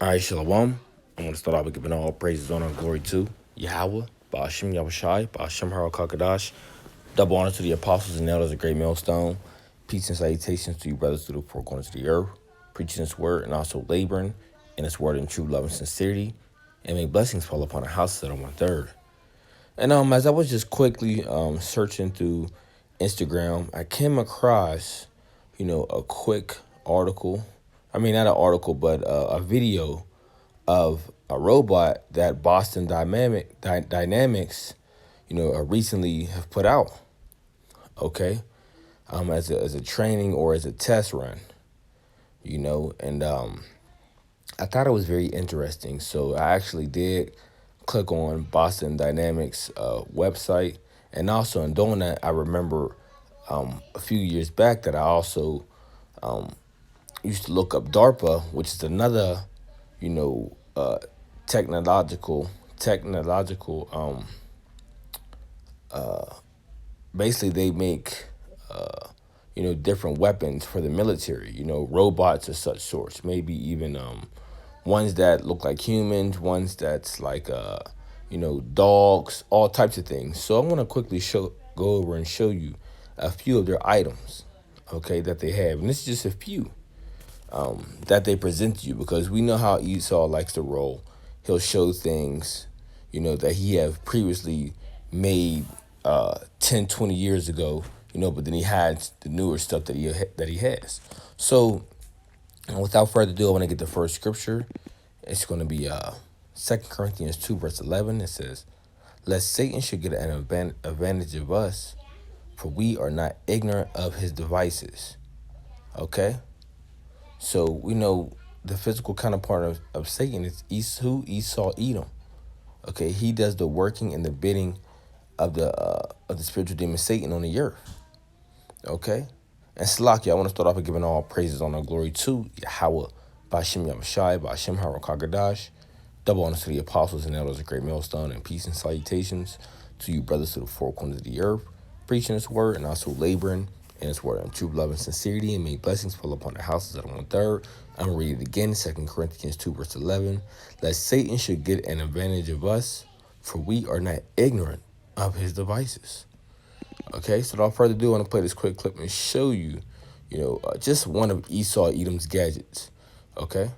All right, Shalom. I'm going to start off with giving all praises, honor, and glory to Yahweh, Ba'ashim Yahushai, Ba'ashim Harakakadash. Double honor to the apostles and elders of Great Millstone. Peace and salutations to you brothers through the four corners of the earth, preaching His word and also laboring in His word in true love and sincerity. And may blessings fall upon the house that on one third. And as I was just quickly searching through Instagram, I came across, a quick article. I mean, not an article, but a video of a robot that Boston Dynamics, recently have put out. Okay, as a training or as a test run, and I thought it was very interesting. So I actually did click on Boston Dynamics website, and also in doing that, I remember a few years back that I also used to look up DARPA, which is another, you know, uh, technological. Basically, they make different weapons for the military. Robots of such sorts. Maybe even ones that look like humans, ones that's like dogs, all types of things. So I'm gonna quickly go over and show you a few of their items, okay, that they have, and this is just a few that they present to you, because we know how Esau likes to roll. He'll show things, that he have previously made 10, 20 years ago, but then he had the newer stuff that he has. So, without further ado, I want to get the first scripture. It's going to be 2 Corinthians 2, verse 11. It says, "Lest Satan should get an advantage of us, for we are not ignorant of his devices." Okay? So we know the physical counterpart of Satan is Esau, Edom. Okay, he does the working and the bidding of the spiritual demon Satan on the earth. Okay, and Salaki, I want to start off by giving all praises, honor, and glory to Yahweh, Ba'ashim Yahushai, Ba'ashim Harakakadash. Double honors to the apostles and elders of Great Millstone, and peace and salutations to you brothers to the four corners of the earth, preaching His word and also laboring in His word in true love and sincerity, and may blessings fall upon the houses of the one third. I'm going to read it again, 2 Corinthians 2, verse 11. "Lest Satan should get an advantage of us, for we are not ignorant of his devices." Okay, so without further ado, I want to play this quick clip and show you, just one of Esau Edom's gadgets. Okay.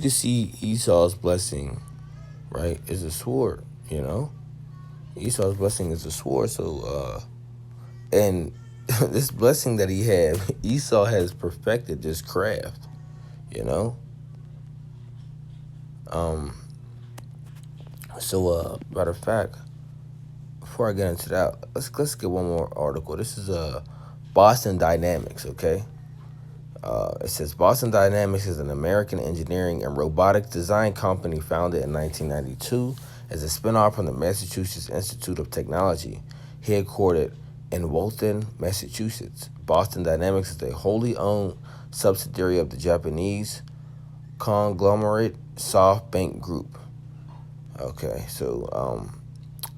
can see Esau's blessing, right, is a sword, you know? Esau's blessing is a sword. So, and this blessing that he had, Esau has perfected this craft, you know? Um, Matter of fact, before I get into that, let's get one more article. This is Boston Dynamics, okay? It says Boston Dynamics is an American engineering and robotics design company founded in 1992 as a spinoff from the Massachusetts Institute of Technology, headquartered in Waltham, Massachusetts. Boston Dynamics is a wholly owned subsidiary of the Japanese conglomerate SoftBank Group. Okay, so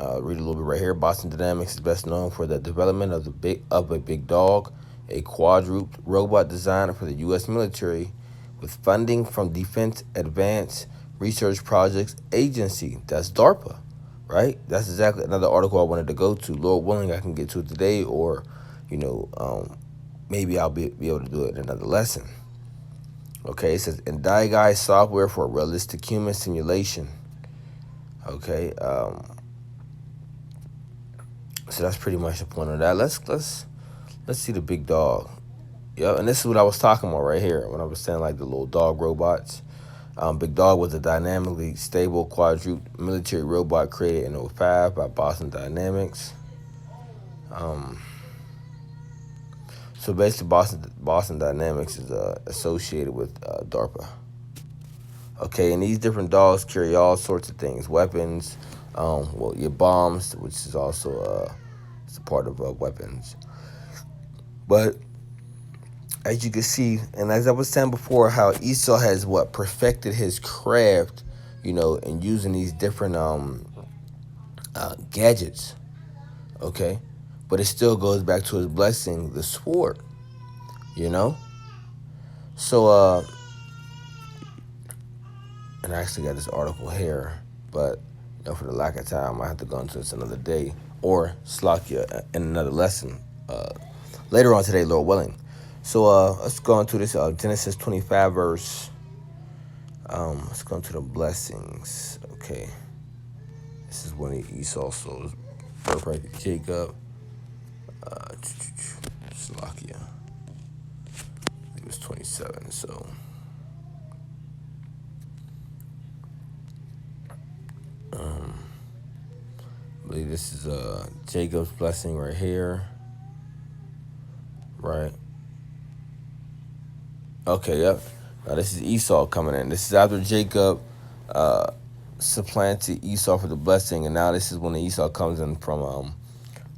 read a little bit right here. Boston Dynamics is best known for the development of a big dog, a quadruped robot designed for the U.S. military, with funding from Defense Advanced Research Projects Agency. That's DARPA, right? That's exactly another article I wanted to go to. Lord willing, I can get to it today, or maybe I'll be able to do it in another lesson. Okay, it says Indigai software for realistic human simulation. Okay, so that's pretty much the point of that. Let's see the big dog. Yep, and this is what I was talking about right here when I was saying like the little dog robots. Big Dog was a dynamically stable quadruped military robot created in '05 by Boston Dynamics. So basically, Boston Dynamics is associated with DARPA. Okay, and these different dogs carry all sorts of things, weapons, your bombs, which is also it's a part of weapons. But as you can see, and as I was saying before, how Esau has perfected his craft, in using these different gadgets. Okay, but it still goes back to his blessing, the sword. So and I actually got this article here, but for the lack of time, I have to go into this another day or Slakia in another lesson later on today, Lord willing. So let's go into this Genesis 25 verse. Let's go into the blessings. Okay, this is when Esau sold his birthright to Jacob. Slakia. I think it was 27. So. I believe this is Jacob's blessing right here. Right. Okay, yep. Now this is Esau coming in. This is after Jacob supplanted Esau for the blessing, and now this is when Esau comes in from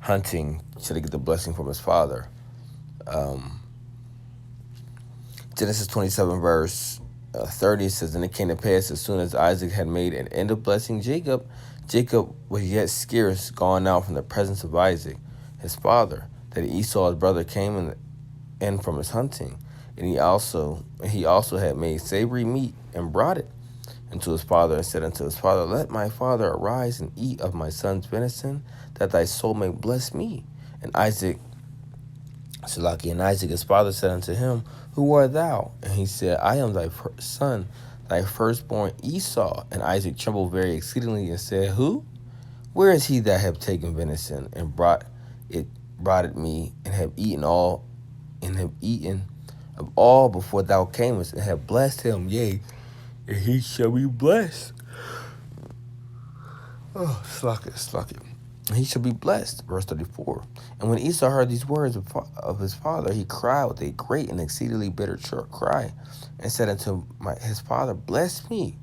hunting to get the blessing from his father. Genesis 27 verse 30 says, "And it came to pass as soon as Isaac had made an end of blessing Jacob was yet scarce gone out from the presence of Isaac, his father, that Esau his brother came in from his hunting, and he also had made savory meat and brought it unto his father, and said unto his father, Let my father arise and eat of my son's venison, that thy soul may bless me. And Isaac his father said unto him, Who art thou? And he said, I am thy son, thy firstborn Esau. And Isaac trembled very exceedingly and said, Who? Where is he that have taken venison and brought it me, and have eaten of all before thou camest, and have blessed him, yea, and he shall be blessed. Oh, slack it. He shall be blessed. Verse 34. And when Esau heard these words of his father, he cried with a great and exceedingly bitter cry, and said unto his father, Bless me,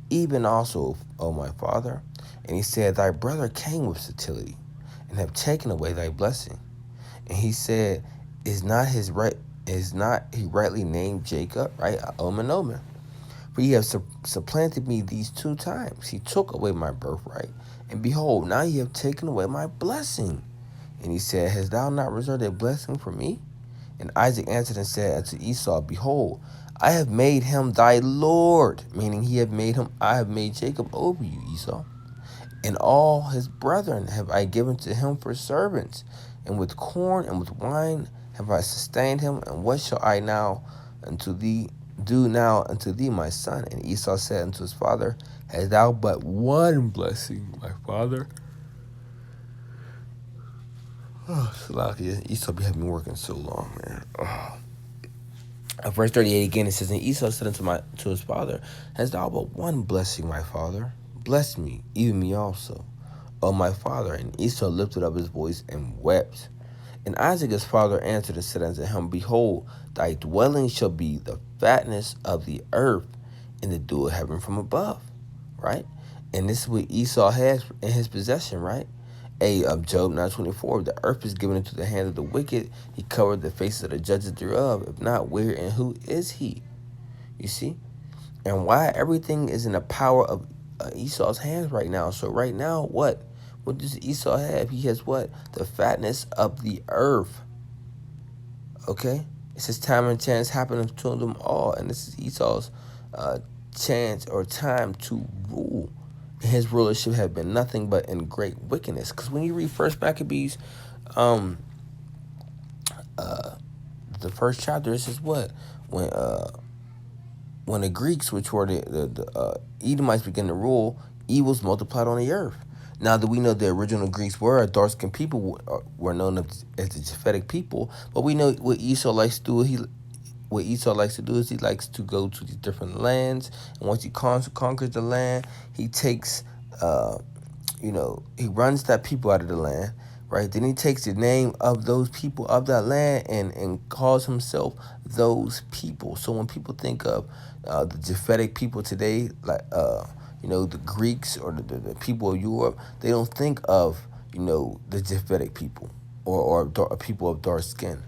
even also, O my father. And he said, Thy brother came with subtlety, and have taken away thy blessing. And he said, Is not he rightly named Jacob, right? Omen. For ye have supplanted me these 2 times. He took away my birthright, and behold, now ye have taken away my blessing. And he said, Hast thou not reserved a blessing for me? And Isaac answered and said unto Esau, Behold, I have made him thy Lord, meaning I have made Jacob over you, Esau. And all his brethren have I given to him for servants, and with corn and with wine have I sustained him. And what shall I now unto thee Do now unto thee, my son. And Esau said unto his father, hast thou but one blessing, my father? Oh, Salakia. Esau be having me working so long, man. Oh. Verse 38 again, it says, and Esau said to his father, hast thou but one blessing, my father? Bless me, even me also, O my father. And Esau lifted up his voice and wept. And Isaac his father answered and said unto him, behold, thy dwelling shall be the fatness of the earth, and the dew of heaven from above. Right? And this is what Esau has in his possession, right? Job 9:24, the earth is given into the hand of the wicked. He covered the faces of the judges thereof. If not, where and who is he? You see? And why everything is in the power of Esau's hands right now. So right now, what? What does Esau have? He has what? The fatness of the earth. Okay? It says time and chance happening to them all. And this is Esau's chance or time to rule. His rulership had been nothing but in great wickedness. Because when you read First Maccabees, the first chapter, it says what? When the Greeks, which were the Edomites, began to rule, evils multiplied on the earth. Now that we know the original Greeks were dark-skinned people, were known as the Japhetic people, but we know what Esau likes to do. What Esau likes to do is he likes to go to these different lands, and once he conquers the land, he takes, he runs that people out of the land, right? Then he takes the name of those people of that land and calls himself those people. So when people think of the Japhetic people today, like the Greeks or the people of Europe, they don't think of the Japhetic people or people of dark skin.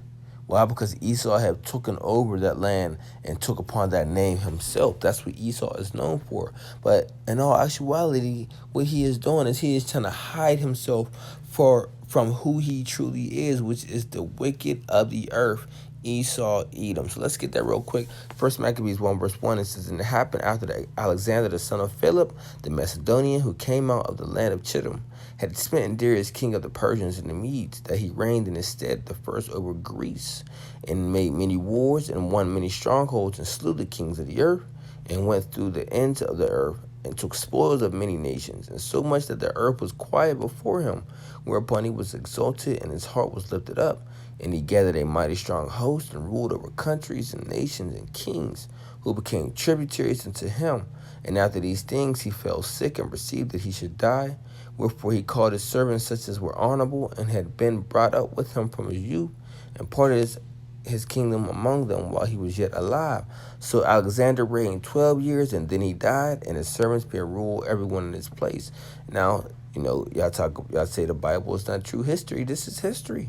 Why? Because Esau had taken over that land and took upon that name himself. That's what Esau is known for. But in all actuality, what he is doing is he is trying to hide himself from who he truly is, which is the wicked of the earth, Esau, Edom. So let's get that real quick. First Maccabees 1 verse 1, it says, and it happened after that Alexander, the son of Philip, the Macedonian, who came out of the land of Chittim, had smitten Darius, king of the Persians and the Medes, that he reigned in his stead the first over Greece, and made many wars, and won many strongholds, and slew the kings of the earth, and went through the ends of the earth, and took spoils of many nations, and so much that the earth was quiet before him, whereupon he was exalted, and his heart was lifted up. And he gathered a mighty strong host, and ruled over countries and nations and kings, who became tributaries unto him. And after these things he fell sick, and perceived that he should die. Wherefore he called his servants, such as were honorable, and had been brought up with him from his youth, and parted his kingdom among them while he was yet alive. So Alexander reigned 12 years, and then he died, and his servants began rule everyone in his place. Now, y'all say the Bible is not true history. This is history,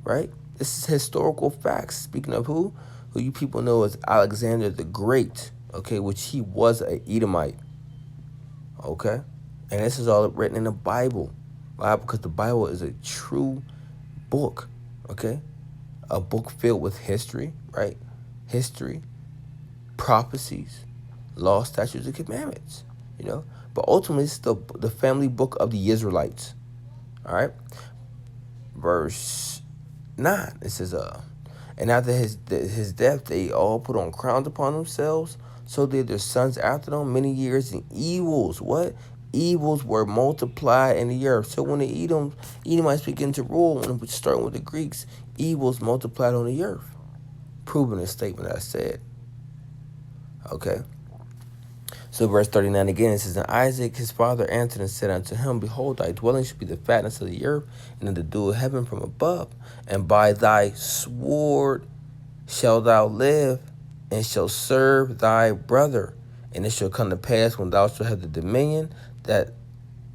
right? This is historical facts. Speaking of who you people know as Alexander the Great, okay, which he was a Edomite, okay? And this is all written in the Bible. Why? Because the Bible is a true book, okay? A book filled with history, right? History, prophecies, law, statutes, and commandments, But ultimately, it's the family book of the Israelites, all right? Verse 9, it says, and after his death, they all put on crowns upon themselves. So did their sons after them many years, and evils, what? Evils were multiplied in the earth. So when the Edomites begin to rule, when starting with the Greeks, evils multiplied on the earth. Proving the statement I said. Okay. So verse 39 again, it says, and Isaac his father answered and said unto him, behold, thy dwelling shall be the fatness of the earth, and in the dew of heaven from above. And by thy sword shalt thou live, and shall serve thy brother. And it shall come to pass, when thou shalt have the dominion, that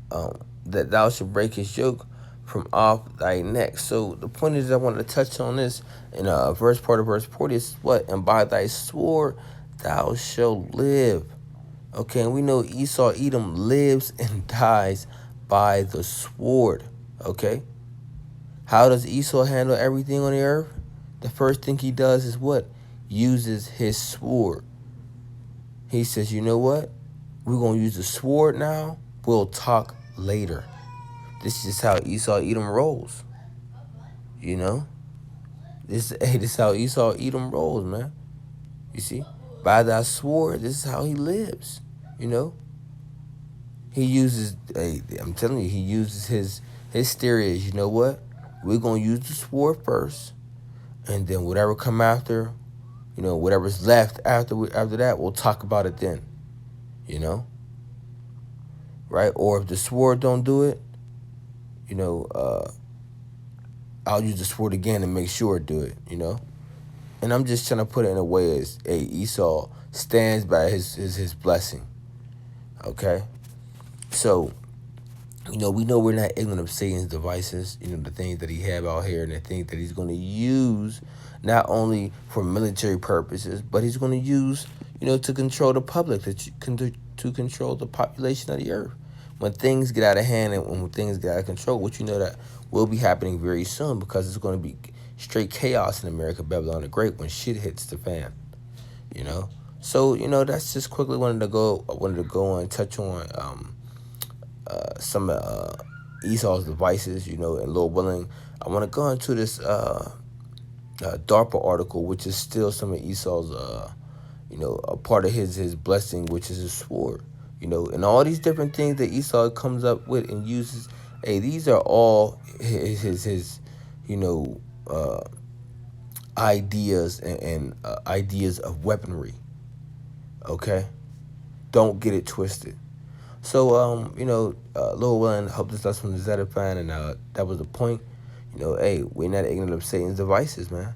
thou shalt break his yoke from off thy neck. So the point is, I wanted to touch on this in verse 40 is what? And by thy sword thou shalt live. Okay, and we know Esau, Edom, lives and dies by the sword. Okay? How does Esau handle everything on the earth? The first thing he does is what? Uses his sword. He says, you know what? We're going to use the sword now. We'll talk later. This is how Esau, Edom rolls. This is how Esau, Edom rolls, man. You see? By thy sword, this is how he lives. You know, he uses. Hey, I'm telling you, he uses his theory is, you know what? We're gonna use the sword first, and then whatever come after, whatever's left after that, we'll talk about it then. You know, right? Or if the sword don't do it, you know, I'll use the sword again and make sure it do it. And I'm just trying to put it in a way as Esau stands by his blessing. Okay, so we know we're not ignorant of Satan's devices. The things that he have out here and the things that he's going to use, not only for military purposes, but he's going to use to control the public, to control the population of the earth. When things get out of hand and when things get out of control, which that will be happening very soon, because it's going to be straight chaos in America, Babylon the Great, when shit hits the fan. So that's just quickly wanted to go and touch on some Esau's devices, and Lord willing, I want to go into this DARPA article, which is still some of Esau's, a part of his blessing, which is his sword, and all these different things that Esau comes up with and uses. Hey, these are all his ideas and ideas of weaponry. Okay, don't get it twisted. So, Lord willing, hope this lesson was edifying, and that was the point. Hey, we're not ignorant of Satan's devices, man.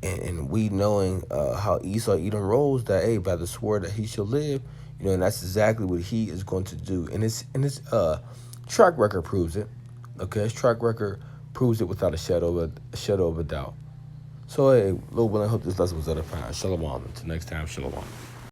And we knowing how Esau even rolls, that hey, by the sword that he shall live, and that's exactly what he is going to do. And his track record proves it. Okay, his track record proves it without a shadow of a doubt. So, hey, Lord willing, hope this lesson was edifying. Shalom. Until next time, shalom.